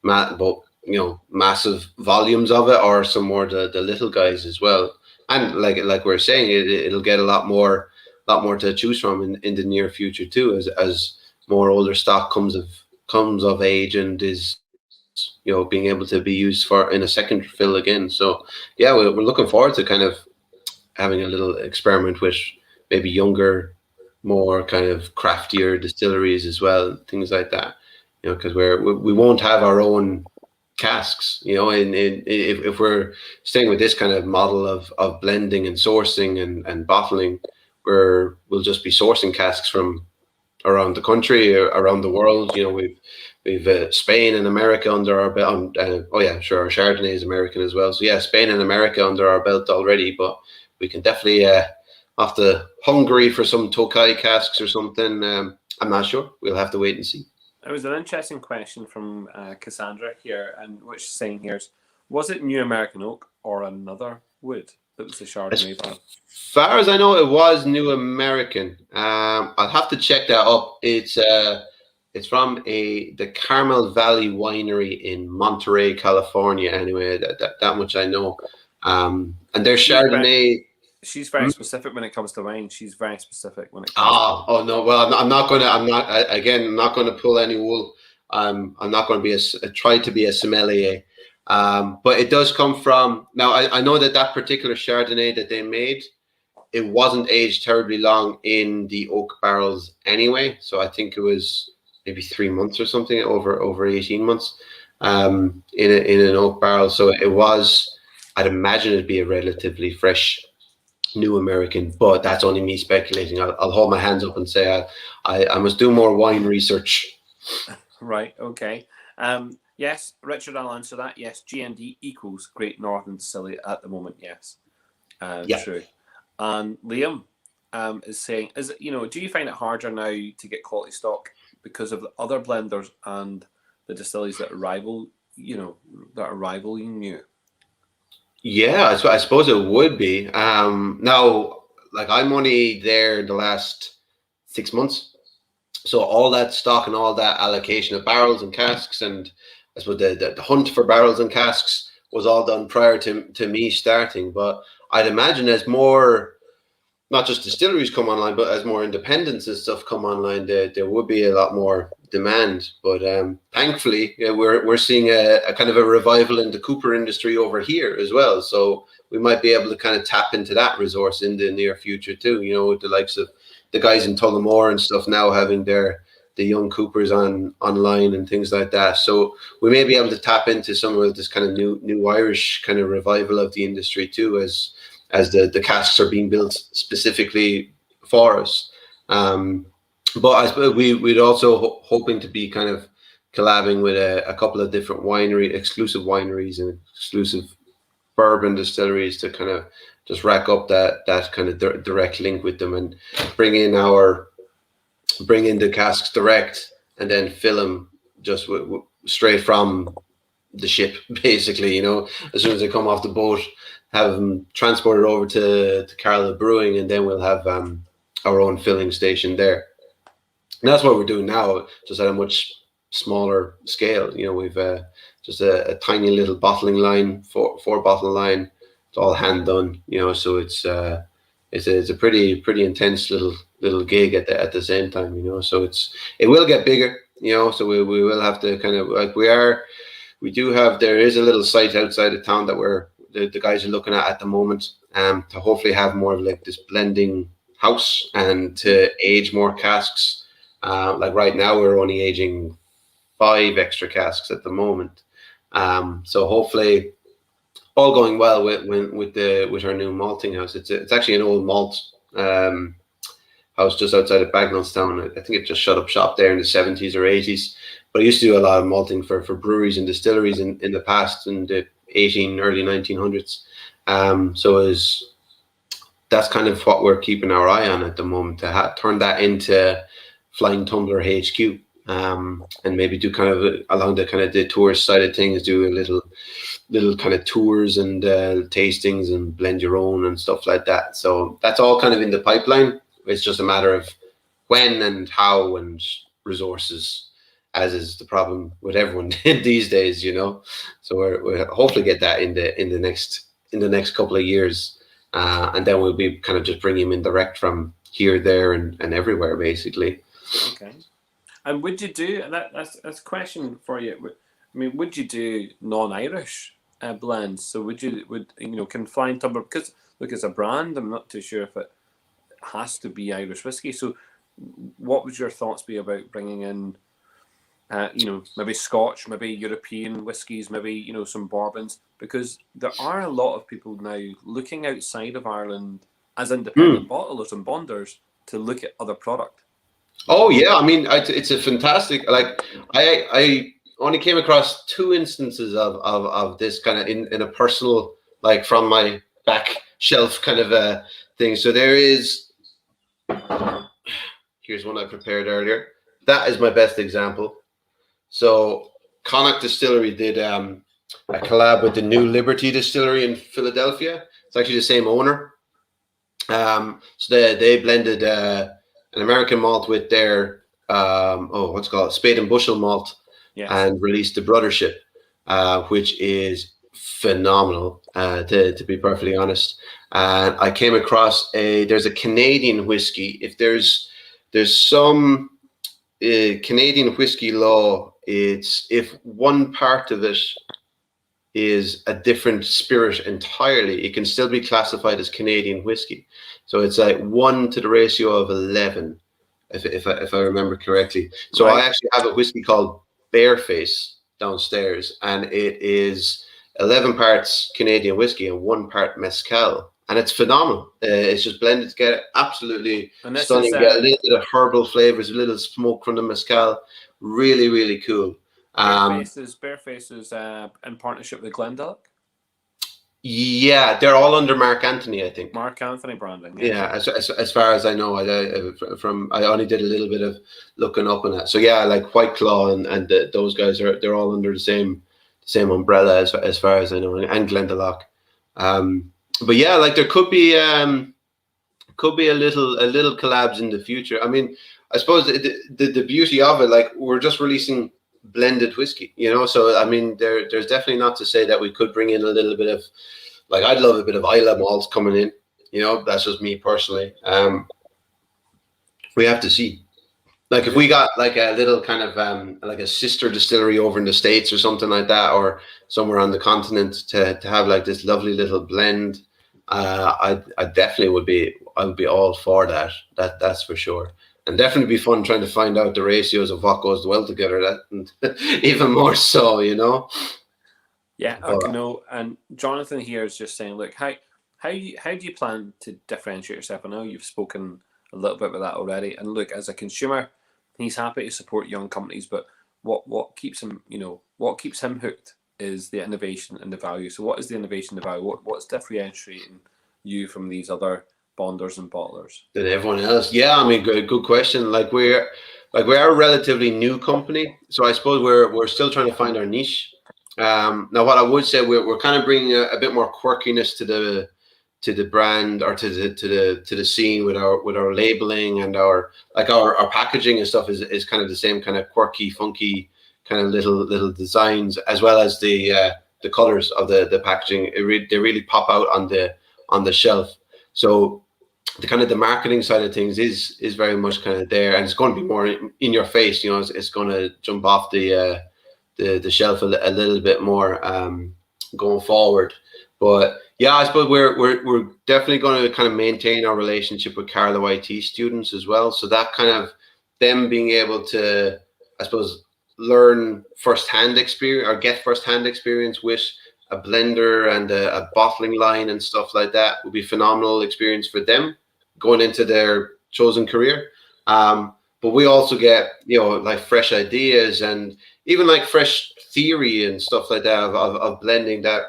[SPEAKER 2] massive volumes of it, or some more the little guys as well. And like we're saying, it'll get a lot more to choose from in the near future too, as more older stock comes of age and is, you know, being able to be used in a second fill again. So yeah, we're looking forward to kind of having a little experiment with maybe younger, more kind of craftier distilleries as well, things like that. You know, because we won't have our own casks. You know, if we're staying with this kind of model of blending and sourcing and bottling, we'll just be sourcing casks from around the country, around the world. You know, we've Spain and America under our belt. Oh yeah, sure, our Chardonnay is American as well. So yeah, Spain and America under our belt already, but we can definitely have to Hungary for some Tokai casks or something. I'm not sure. We'll have to wait and see.
[SPEAKER 1] It was an interesting question from Cassandra here, and which is saying here is, was it New American Oak or another wood that was the Chardonnay barrel?
[SPEAKER 2] As far as I know, it was New American. I'll have to check that up. It's from the Carmel Valley Winery in Monterey, California. Anyway, that much I know. And their Chardonnay.
[SPEAKER 1] She's very specific when it comes to wine. She's very specific when it comes.
[SPEAKER 2] Oh no! Well, I'm not going to pull any wool. I'm not going to try to be a sommelier. But it does come from. Now I know that particular Chardonnay that they made it wasn't aged terribly long in the oak barrels anyway. So I think it was maybe 3 months or something, over 18 months, in an oak barrel. So it was, I'd imagine it'd be a relatively fresh new American, but that's only me speculating. I'll hold my hands up and say I must do more wine research.
[SPEAKER 1] Right. Okay. Yes, Richard, I'll answer that. Yes, GND equals Great Northern Distillery at the moment. Yes.
[SPEAKER 2] Yeah.
[SPEAKER 1] True. And Liam is saying, is it, do you find it harder now to get quality stock because of the other blenders and the distilleries that rival you?
[SPEAKER 2] Yeah, I suppose it would be. Now, like, I'm only there the last 6 months, so all that stock and all that allocation of barrels and casks, and I suppose the hunt for barrels and casks was all done prior to me starting. But I'd imagine as more, not just distilleries come online, but as more independents and stuff come online, there would be a lot more demand. But thankfully, yeah, we're seeing a kind of a revival in the Cooper industry over here as well. So we might be able to kind of tap into that resource in the near future too. With the likes of the guys in Tullamore and stuff now having the young Coopers online and things like that. So we may be able to tap into some of this kind of new Irish kind of revival of the industry too, as the casks are being built specifically for us. But I suppose we'd also hoping to be kind of collabing with a couple of different exclusive wineries and exclusive bourbon distilleries to kind of just rack up that kind of direct link with them and bring in the casks direct and then fill them just straight from the ship, basically. As soon as they come off the boat, have them transported over to Carla Brewing, and then we'll have our own filling station there. And that's what we're doing now, just at a much smaller scale. We've just a tiny little bottling line, four bottle line. It's all hand done. So it's a pretty intense little gig at the same time. So it will get bigger. So we will have to kind of, like, there is a little site outside of town that the guys are looking at the moment, to hopefully have more of like this blending house and to age more casks. Like right now we're only aging 5 extra casks at the moment. So hopefully all going well with our new malting house. It's actually an old malt house just outside of Bagnallstown. I think it just shut up shop there in the 70s or 80s. But I used to do a lot of malting for breweries and distilleries in the past, in the early 1900s. So that's kind of what we're keeping our eye on at the moment, to turn that into Flying Tumbler HQ, and maybe do kind of along the kind of the tourist side of things, do a little kind of tours and tastings and blend your own and stuff like that. So that's all kind of in the pipeline. It's just a matter of when and how and resources, as is the problem with everyone these days, So we'll hopefully get that in the next couple of years, and then we'll be kind of just bringing him in direct from here, there, and everywhere, basically.
[SPEAKER 1] Okay. And would you do that's a question for you? I mean, would you do non-Irish blends? So can Flying Tumbler, because look, as a brand, I'm not too sure if it has to be Irish whiskey. So what would your thoughts be about bringing in maybe Scotch, maybe European whiskies, maybe some bourbons, because there are a lot of people now looking outside of Ireland as independent bottlers and bonders to look at other product.
[SPEAKER 2] Oh yeah, I mean, it's a fantastic. Like, I only came across 2 instances of this kind of in a personal, like, from my back shelf kind of a thing. So here's one I prepared earlier. That is my best example. So Connacht Distillery did a collab with the New Liberty Distillery in Philadelphia. It's actually the same owner. So they blended an American malt with their what's it called, Spade and Bushel malt, yes, and released the Brothership, which is phenomenal, to be perfectly honest. And I came across there's a Canadian whiskey. If there's some Canadian whiskey law, it's if one part of it is a different spirit entirely. It can still be classified as Canadian whiskey. So it's like 1 to the ratio of 11, if I remember correctly. So
[SPEAKER 1] Right.
[SPEAKER 2] I actually have a whiskey called Bareface downstairs, and it is 11 parts Canadian whiskey and 1 part mezcal, and it's phenomenal. It's just blended together, absolutely
[SPEAKER 1] And this
[SPEAKER 2] stunning.
[SPEAKER 1] is
[SPEAKER 2] Get a little bit of herbal flavors, a little smoke from the mezcal. Really, really cool.
[SPEAKER 1] Bareface is in partnership with Glendalough.
[SPEAKER 2] Yeah, they're all under Mark Anthony, I think.
[SPEAKER 1] Mark Anthony branding.
[SPEAKER 2] Yeah, as far as I know, I only did a little bit of looking up on that. So yeah, like White Claw and those guys they're all under the same umbrella as far as I know, and Glendalough. But yeah, like there could be a little collabs in the future. I mean, I suppose the beauty of it, like we're just releasing blended whiskey, you know. So I mean, there's definitely not to say that we could bring in a little bit of, like, I'd love a bit of Islay malts coming in. You know, that's just me personally. We have to see. Like if we got like a little kind of like a sister distillery over in the States or something like that, or somewhere on the continent to have like this lovely little blend, I definitely would be. I would be all for that. That's for sure. And definitely be fun trying to find out the ratios of what goes well together. That and even more so, you know.
[SPEAKER 1] Yeah, I know. And Jonathan here is just saying, look, how do you plan to differentiate yourself? I know you've spoken a little bit about that already. And look, as a consumer, he's happy to support young companies, but what keeps him, what keeps him hooked is the innovation and the value. So what is the innovation and the value? What's differentiating you from these other bonders and bottlers
[SPEAKER 2] than everyone else? Yeah, I mean, good question. Like we are a relatively new company, so I suppose we're still trying to find our niche. Now, what I would say, we're kind of bringing a bit more quirkiness to the brand, or to the scene with our labeling and our packaging and stuff is kind of the same kind of quirky, funky kind of little designs, as well as the colors of the packaging. They really pop out on the shelf. So the kind of the marketing side of things is very much kind of there, and it's going to be more in your face. You know, it's going to jump off the shelf a little bit more going forward. But yeah, I suppose we're definitely going to kind of maintain our relationship with Carlow IT students as well. So that kind of them being able to, I suppose, learn firsthand experience, or get firsthand experience with a blender and a bottling line and stuff like that would be phenomenal experience for them going into their chosen career. But we also get, like fresh ideas and even like fresh theory and stuff like that of blending that,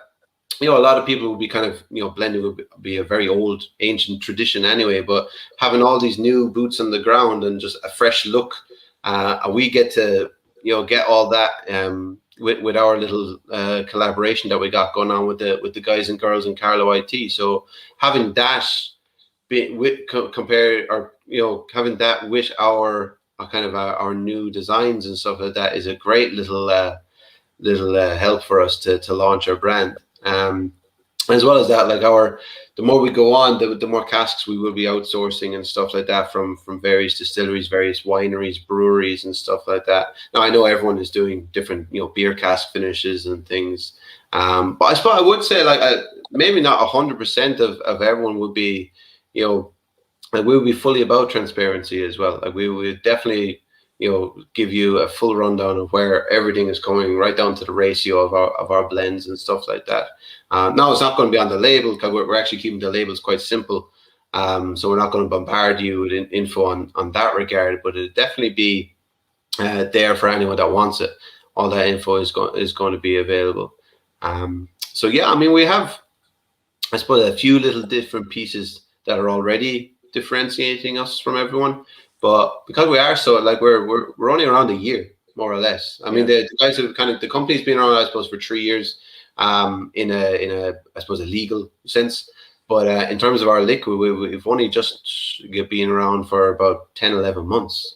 [SPEAKER 2] a lot of people would be kind of, blending would be a very old, ancient tradition anyway, but having all these new boots on the ground and just a fresh look, and we get to, get all that with our little collaboration that we got going on with the guys and girls in Carlow IT. So having that having that with our kind of our new designs and stuff like that is a great little help for us to launch our brand. As well as that, like the more we go on, the more casks we will be outsourcing and stuff like that from various distilleries, various wineries, breweries and stuff like that. Now I know everyone is doing different, beer cask finishes and things. But I suppose I would say maybe not 100% of everyone would be, like we'll be fully about transparency as well. Like we would definitely, give you a full rundown of where everything is coming, right down to the ratio of our blends and stuff like that. Now it's not going to be on the label, because we're actually keeping the labels quite simple. So we're not going to bombard you with info on that regard, but it'll definitely be there for anyone that wants it. All that info is going to be available. So yeah, I mean, we have, I suppose, a few little different pieces that are already differentiating us from everyone. But because we are so, like, we're only around a year, more or less. I mean, the guys have the company's been around, I suppose, for 3 years, in a I suppose a legal sense. But in terms of our liquid, we've only just been around for about 10, 11 months.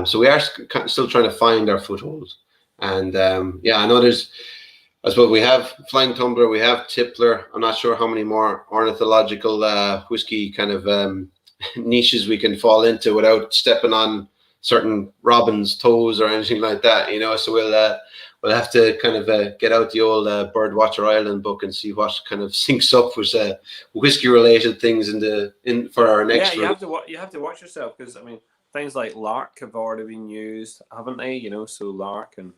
[SPEAKER 2] So we are still trying to find our foothold. And I know I suppose we have Flying Tumbler, we have Tippler. I'm not sure how many more ornithological whiskey kind of niches we can fall into without stepping on certain robin's toes or anything like that, you know. So we'll have to kind of get out the old Birdwatcher Island book and see what kind of syncs up with whiskey related things for our next.
[SPEAKER 1] Yeah, you have to watch yourself, because I mean things like lark have already been used, haven't they? You know, so lark and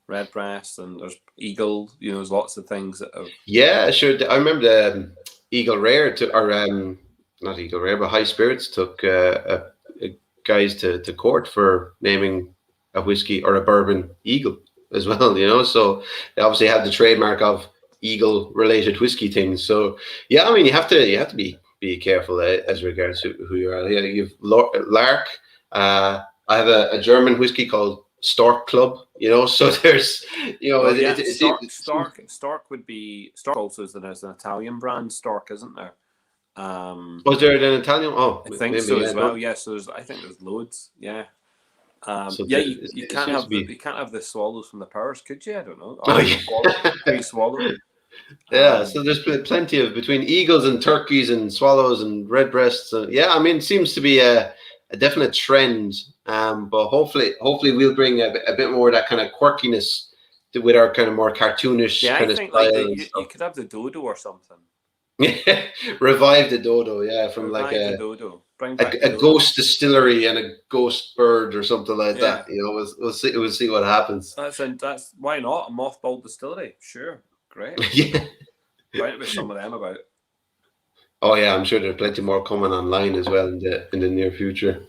[SPEAKER 1] redbreast, and there's eagle. You know, there's lots of things that have.
[SPEAKER 2] Yeah, sure. I remember the Eagle Rare not Eagle Rare, but High Spirits took guys to court for naming a whiskey or a bourbon Eagle as well, you know. So they obviously have the trademark of Eagle related whiskey things. So yeah, I mean you have to be careful as regards to who you are. Yeah, you've Lark. I have a German whiskey called Stork Club, you know. So there's, you know,
[SPEAKER 1] Stork would be Stork. Also, there's an Italian brand, Stork, isn't there?
[SPEAKER 2] Was there an Italian? Oh,
[SPEAKER 1] I think maybe, so as well. Yeah, so I think there's loads. Yeah.
[SPEAKER 2] So
[SPEAKER 1] yeah, you can't have the swallows from the Powers, could you? I don't know.
[SPEAKER 2] Oh, yeah.
[SPEAKER 1] Swallow.
[SPEAKER 2] Yeah, so there's plenty of between eagles and turkeys and swallows and redbreasts. Yeah, I mean, it seems to be a definite trend. But hopefully we'll bring a bit more of that kind of quirkiness with our kind of more cartoonish kind of style.
[SPEAKER 1] Like you could have the dodo or something.
[SPEAKER 2] Revive the dodo, yeah, from like a ghost distillery and a ghost bird or something like that. You know, we'll see what happens.
[SPEAKER 1] That's why not a mothballed distillery? Sure, great.
[SPEAKER 2] Yeah,
[SPEAKER 1] Write about some of them about.
[SPEAKER 2] Oh yeah, I'm sure there's plenty more coming online as well in the near future.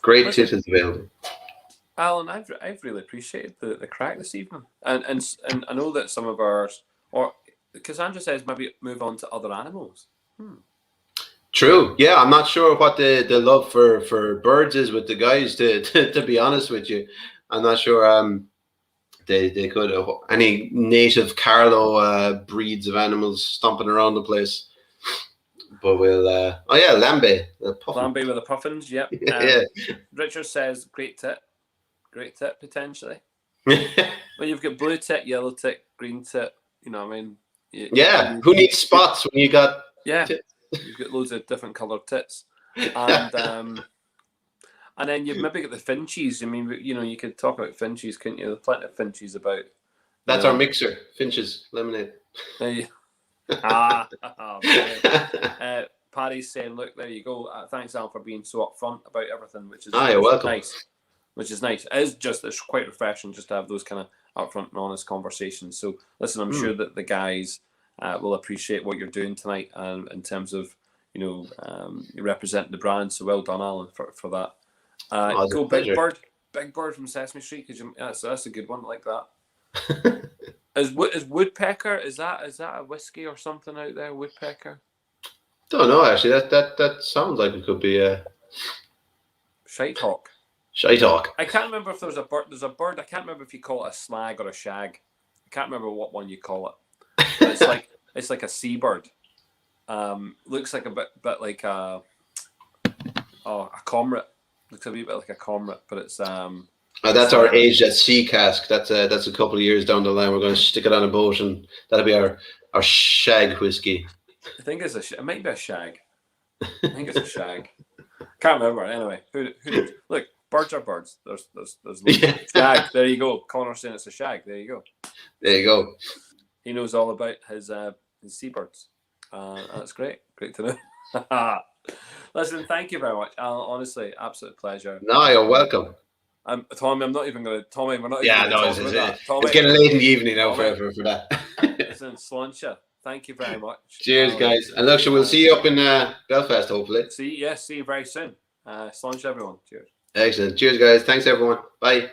[SPEAKER 2] Great titles available.
[SPEAKER 1] Alan, I've really appreciated the crack this evening, and I know that some of ours, or Cassandra says maybe move on to other animals.
[SPEAKER 2] True. Yeah, I'm not sure what the love for birds is with the guys. To be honest with you, I'm not sure. They could have any native Carlo breeds of animals stomping around the place. But we'll. Lambe.
[SPEAKER 1] Lambe with the puffins. Yep.
[SPEAKER 2] Yeah.
[SPEAKER 1] Richard says great tip potentially. Well, you've got blue tip, yellow tip, green tip. You know what I mean?
[SPEAKER 2] Who needs spots when you got
[SPEAKER 1] tits? You've got loads of different coloured tits, and then you've maybe got the finches. I mean, you know, you could talk about finches, couldn't you? There's plenty of finches about.
[SPEAKER 2] That's our mixer, Finches lemonade.
[SPEAKER 1] Paddy's saying, "Look, there you go. Thanks, Al, for being so upfront about everything, which is
[SPEAKER 2] you're welcome.
[SPEAKER 1] Nice. Which is nice. It's quite refreshing just to have those kind of upfront and honest conversations. So, listen, I'm sure that the guys will appreciate what you're doing tonight, in terms of, you know, you represent the brand. So well done, Alan, for that. Go Big Bird from Sesame Street, because that's a good one. I like that. Is Woodpecker? Is that a whiskey or something out there? Woodpecker.
[SPEAKER 2] Don't know actually. That sounds like it could be a
[SPEAKER 1] Shitehawk.
[SPEAKER 2] I
[SPEAKER 1] can't remember if there's a bird. There's a bird. I can't remember if you call it a slag or a shag. I can't remember what one you call it. But it's like a seabird. Looks like a bit like a comret. Looks a wee bit like a comret, but it's
[SPEAKER 2] that's our aged at sea cask. That's a couple of years down the line. We're going to stick it on a boat, and that'll be our shag whiskey.
[SPEAKER 1] I think it might be a shag. I think it's a shag. Can't remember. Anyway, who look. Birds are birds. There's shag. There you go. Connor's saying it's a shag. There you go. He knows all about his seabirds. That's great. Great to know. Listen, thank you very much, Alan. Honestly, absolute pleasure.
[SPEAKER 2] No, you're welcome.
[SPEAKER 1] Tommy, I'm not even going to. Tommy, we're not.
[SPEAKER 2] Yeah, no, it's getting late in the evening now for that.
[SPEAKER 1] Listen, Sláinte, thank you very much.
[SPEAKER 2] Cheers, guys. And look, we'll see you up in Belfast, hopefully.
[SPEAKER 1] See you very soon. Sláinte, everyone. Cheers.
[SPEAKER 2] Excellent. Cheers, guys. Thanks, everyone. Bye.